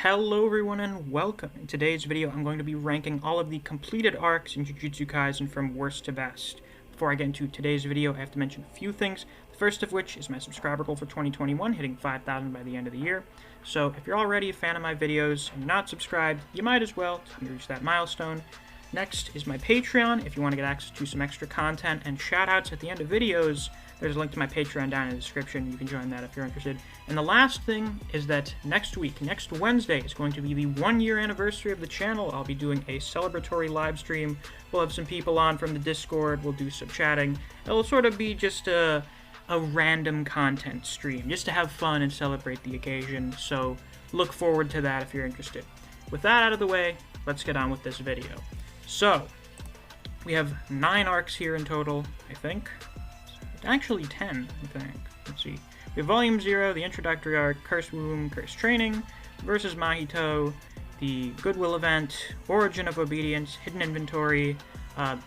Hello everyone and welcome. In today's video I'm going to be ranking all of the completed arcs in Jujutsu Kaisen from worst to best. Before I get into today's video I have to mention a few things, the first of which is my subscriber goal for 2021, hitting 5,000 by the end of the year. So if you're already a fan of my videos and you're not subscribed, you might as well to reach that milestone. Next is my Patreon. If you want to get access to some extra content and shoutouts at the end of videos, there's a link to my Patreon down in the description. You can join that if you're interested. And the last thing is that next Wednesday, is going to be the 1-year anniversary of the channel. I'll be doing a celebratory live stream. We'll have some people on from the Discord. We'll do some chatting. It'll sort of be just a random content stream, just to have fun and celebrate the occasion. So look forward to that if you're interested. With that out of the way, let's get on with this video. So, we have 9 arcs here in total, I think. Actually 10, I think. Let's see. We have Volume 0, the introductory arc, Cursed Womb, Cursed Training, versus Mahito, the Goodwill Event, Origin of Obedience, Hidden Inventory,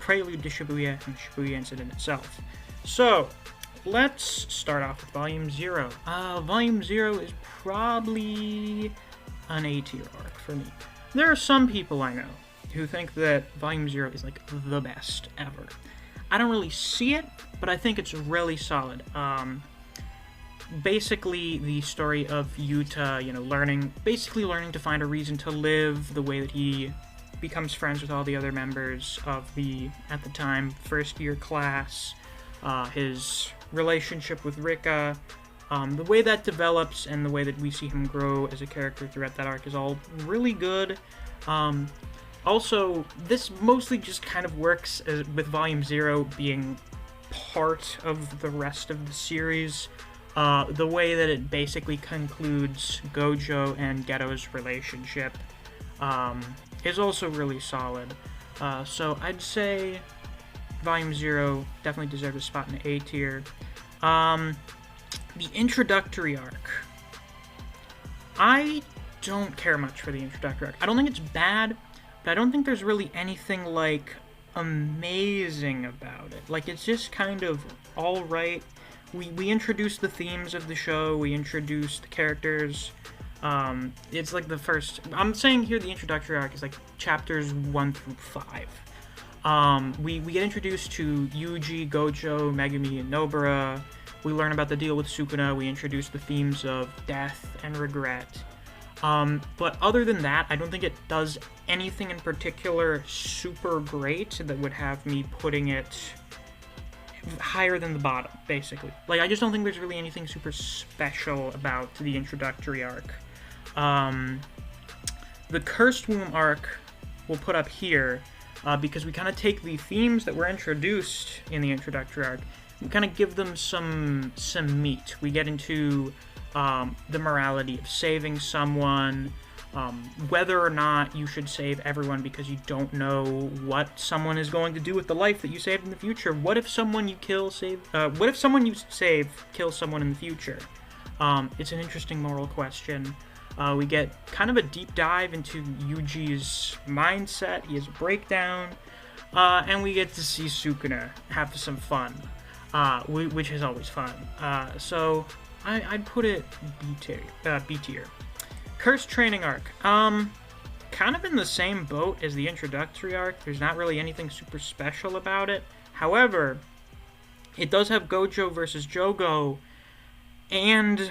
Prelude to Shibuya, and the Shibuya Incident itself. So, let's start off with Volume 0. Volume 0 is probably an A-tier arc for me. There are some people I know who think that Volume 0 is like the best ever. I don't really see it, but I think it's really solid. Basically, the story of Yuta, learning to find a reason to live, the way that he becomes friends with all the other members of the, at the time, first-year class, his relationship with Rika, the way that develops and the way that we see him grow as a character throughout that arc is all really good. Also, this mostly just kind of works with Volume 0 being part of the rest of the series. The way that it basically concludes Gojo and Geto's relationship is also really solid. So I'd say Volume 0 definitely deserves a spot in the A tier. The introductory arc. I don't care much for the introductory arc. I don't think it's bad, but I don't think there's really anything, amazing about it. It's just kind of alright. We introduced the themes of the show, we introduced the characters. It's the first... I'm saying here the introductory arc is, chapters 1 through 5. We get introduced to Yuji, Gojo, Megumi, and Nobara. We learn about the deal with Sukuna. We introduce the themes of death and regret. But other than that, I don't think it does anything in particular super great that would have me putting it higher than the bottom, basically. I just don't think there's really anything super special about the introductory arc. The Cursed Womb arc we'll put up here, because we kind of take the themes that were introduced in the introductory arc, we kind of give them some meat. We get into the morality of saving someone, whether or not you should save everyone because you don't know what someone is going to do with the life that you saved in the future. What if someone you save kills someone in the future? It's an interesting moral question. We get kind of a deep dive into Yuji's mindset. He has a breakdown, and we get to see Sukuna have some fun, which is always fun. So I'd put it B tier. Cursed Training arc. Kind of in the same boat as the introductory arc. There's not really anything super special about it. However, it does have Gojo versus Jogo, and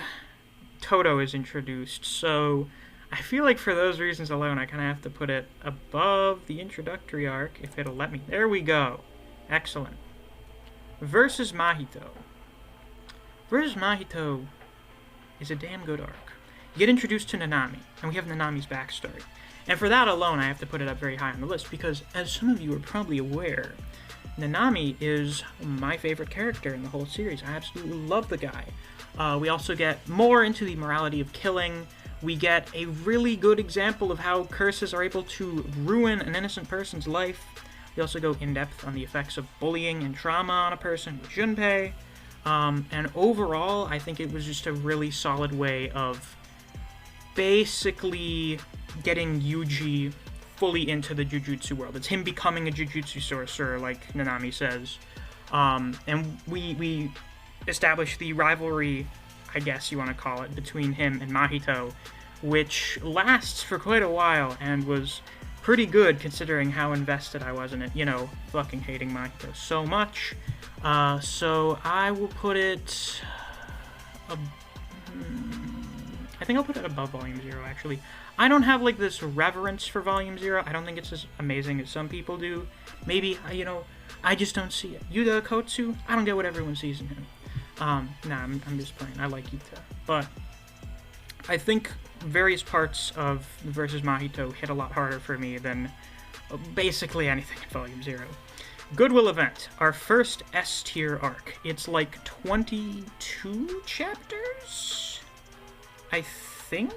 Toto is introduced. So I feel like for those reasons alone, I kind of have to put it above the introductory arc, if it'll let me. There we go. Excellent. Versus Mahito. Versus Mahito is a damn good arc. You get introduced to Nanami, and we have Nanami's backstory. And for that alone, I have to put it up very high on the list, because as some of you are probably aware, Nanami is my favorite character in the whole series. I absolutely love the guy. We also get more into the morality of killing. We get a really good example of how curses are able to ruin an innocent person's life. We also go in-depth on the effects of bullying and trauma on a person with Junpei. And overall, I think it was just a really solid way of basically getting Yuji fully into the Jujutsu world. It's him becoming a Jujutsu sorcerer, like Nanami says. And we establish the rivalry, I guess you want to call it, between him and Mahito, which lasts for quite a while and was pretty good considering how invested I was in it. You know, fucking hating Mahito so much. So I will put it... I think I'll put it above Volume 0, actually. I don't have, like, this reverence for Volume 0. I don't think it's as amazing as some people do. Maybe, you know, I just don't see it. Yuta Kotsu, I don't get what everyone sees in him. Nah, I'm just playing. I like Yuta. But I think various parts of versus Mahito hit a lot harder for me than basically anything in Volume 0. Goodwill Event, our first S-tier arc. It's like 22 chapters, I think?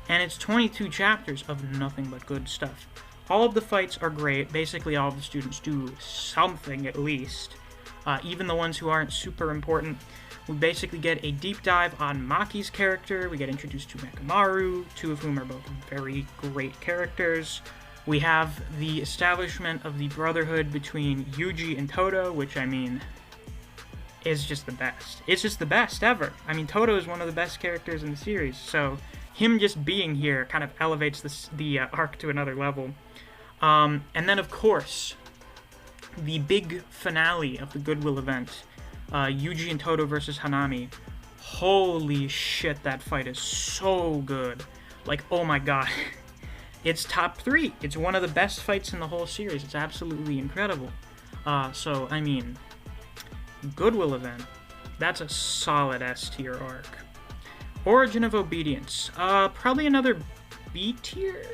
And it's 22 chapters of nothing but good stuff. All of the fights are great. Basically, all of the students do something at least. Even the ones who aren't super important. We basically get a deep dive on Maki's character. We get introduced to Mekamaru, two of whom are both very great characters. We have the establishment of the brotherhood between Yuji and Todo, which, I mean, is just the best. It's just the best ever. I mean, Todo is one of the best characters in the series, so him just being here kind of elevates the arc to another level. And then, of course, the big finale of the Goodwill Event, Yuji and Todo versus Hanami. Holy shit, that fight is so good. Like, oh my god. It's top 3. It's one of the best fights in the whole series. It's absolutely incredible. So, I mean, Goodwill Event, that's a solid S-tier arc. Origin of Obedience, probably another B tier?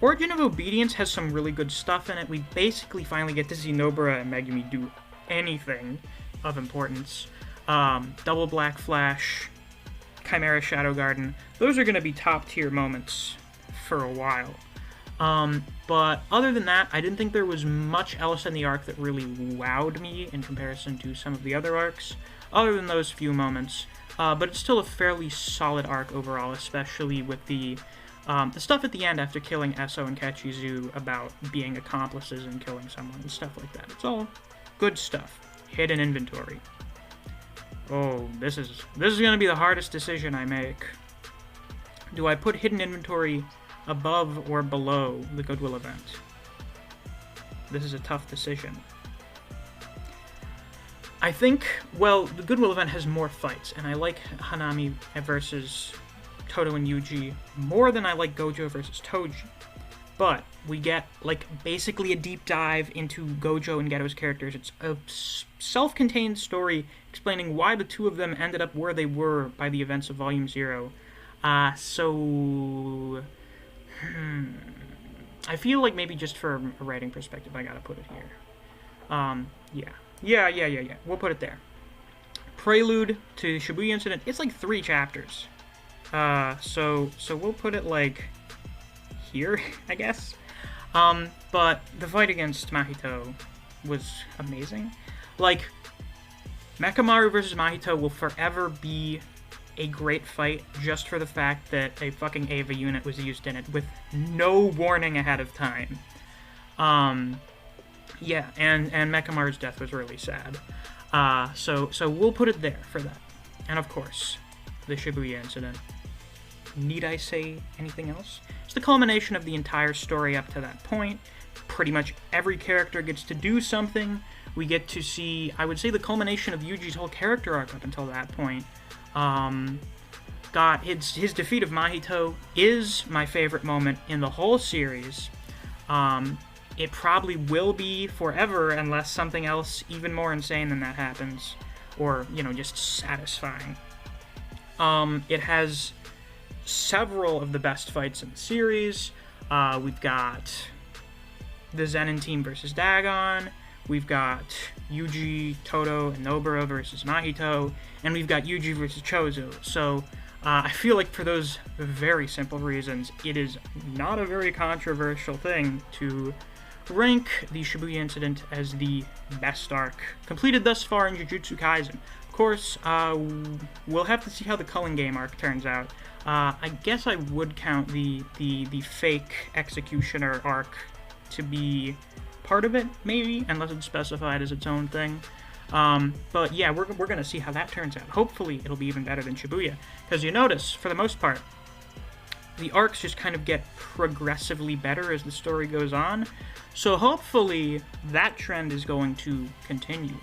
Origin of Obedience has some really good stuff in it. We basically finally get to see Nobara and Megumi do anything of importance. Double Black Flash, Chimera Shadow Garden, those are going to be top tier moments for a while. But other than that, I didn't think there was much else in the arc that really wowed me in comparison to some of the other arcs, other than those few moments. But it's still a fairly solid arc overall, especially with the stuff at the end after killing Esso and Kechizu about being accomplices and killing someone and stuff like that. It's all good stuff. Hidden inventory. Oh, this is going to be the hardest decision I make. Do I put hidden inventory above or below the Goodwill Event? This is a tough decision. I think, well, the Goodwill Event has more fights, and I like Hanami versus Todo and Yuji more than I like Gojo versus Toji. But we get, like, basically a deep dive into Gojo and Geto's characters. It's a self-contained story explaining why the two of them ended up where they were by the events of Volume 0. I feel like maybe just for a writing perspective, I gotta put it here. Yeah. We'll put it there. Prelude to Shibuya Incident. It's like 3 chapters. So we'll put it, like, here, I guess. But the fight against Mahito was amazing. Like, Mekamaru versus Mahito will forever be a great fight just for the fact that a fucking Eva unit was used in it with no warning ahead of time. Yeah, and Mekamaru's death was really sad. So we'll put it there for that. And of course, the Shibuya Incident. Need I say anything else? It's the culmination of the entire story up to that point. Pretty much every character gets to do something. We get to see, I would say, the culmination of Yuji's whole character arc up until that point. His defeat of Mahito is my favorite moment in the whole series. It probably will be forever unless something else even more insane than that happens. Or, just satisfying. It has several of the best fights in the series. We've got the Zenin team versus Dagon. We've got Yuji, Todo, and Nobara versus Mahito. And we've got Yuji versus Chozo. So, I feel like for those very simple reasons, it is not a very controversial thing to rank the Shibuya Incident as the best arc completed thus far in Jujutsu Kaisen. Of course, we'll have to see how the Culling Game arc turns out. I guess I would count the fake Executioner arc to be part of it, maybe, unless it's specified as its own thing. But yeah, we're going to see how that turns out. Hopefully, it'll be even better than Shibuya. Because you notice, for the most part, the arcs just kind of get progressively better as the story goes on. So hopefully that trend is going to continue.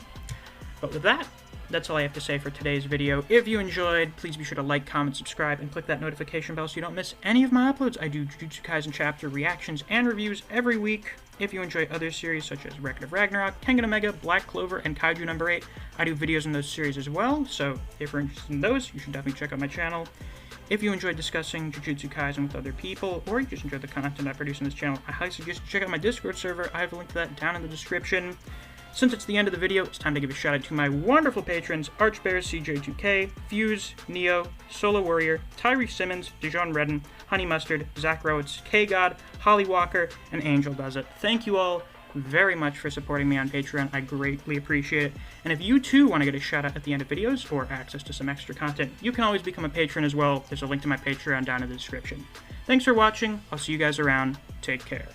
But with that, that's all I have to say for today's video. If you enjoyed, please be sure to like, comment, subscribe, and click that notification bell so you don't miss any of my uploads. I do Jujutsu Kaisen chapter reactions and reviews every week. If you enjoy other series such as Record of Ragnarok, Kengan Omega, Black Clover, and Kaiju number 8, I do videos in those series as well, so if you're interested in those, you should definitely check out my channel. If you enjoy discussing Jujutsu Kaisen with other people, or you just enjoy the content I produce on this channel, I highly suggest you check out my Discord server. I have a link to that down in the description. Since it's the end of the video, it's time to give a shout out to my wonderful patrons, Archbear CJ2K, Fuse, Neo, Solo Warrior, Tyree Simmons, Dijon Redden, Honey Mustard, Zach Rhodes, K-God, Holly Walker, and Angel Does It. Thank you all very much for supporting me on Patreon. I greatly appreciate it. And if you too want to get a shout out at the end of videos or access to some extra content, you can always become a patron as well. There's a link to my Patreon down in the description. Thanks for watching. I'll see you guys around. Take care.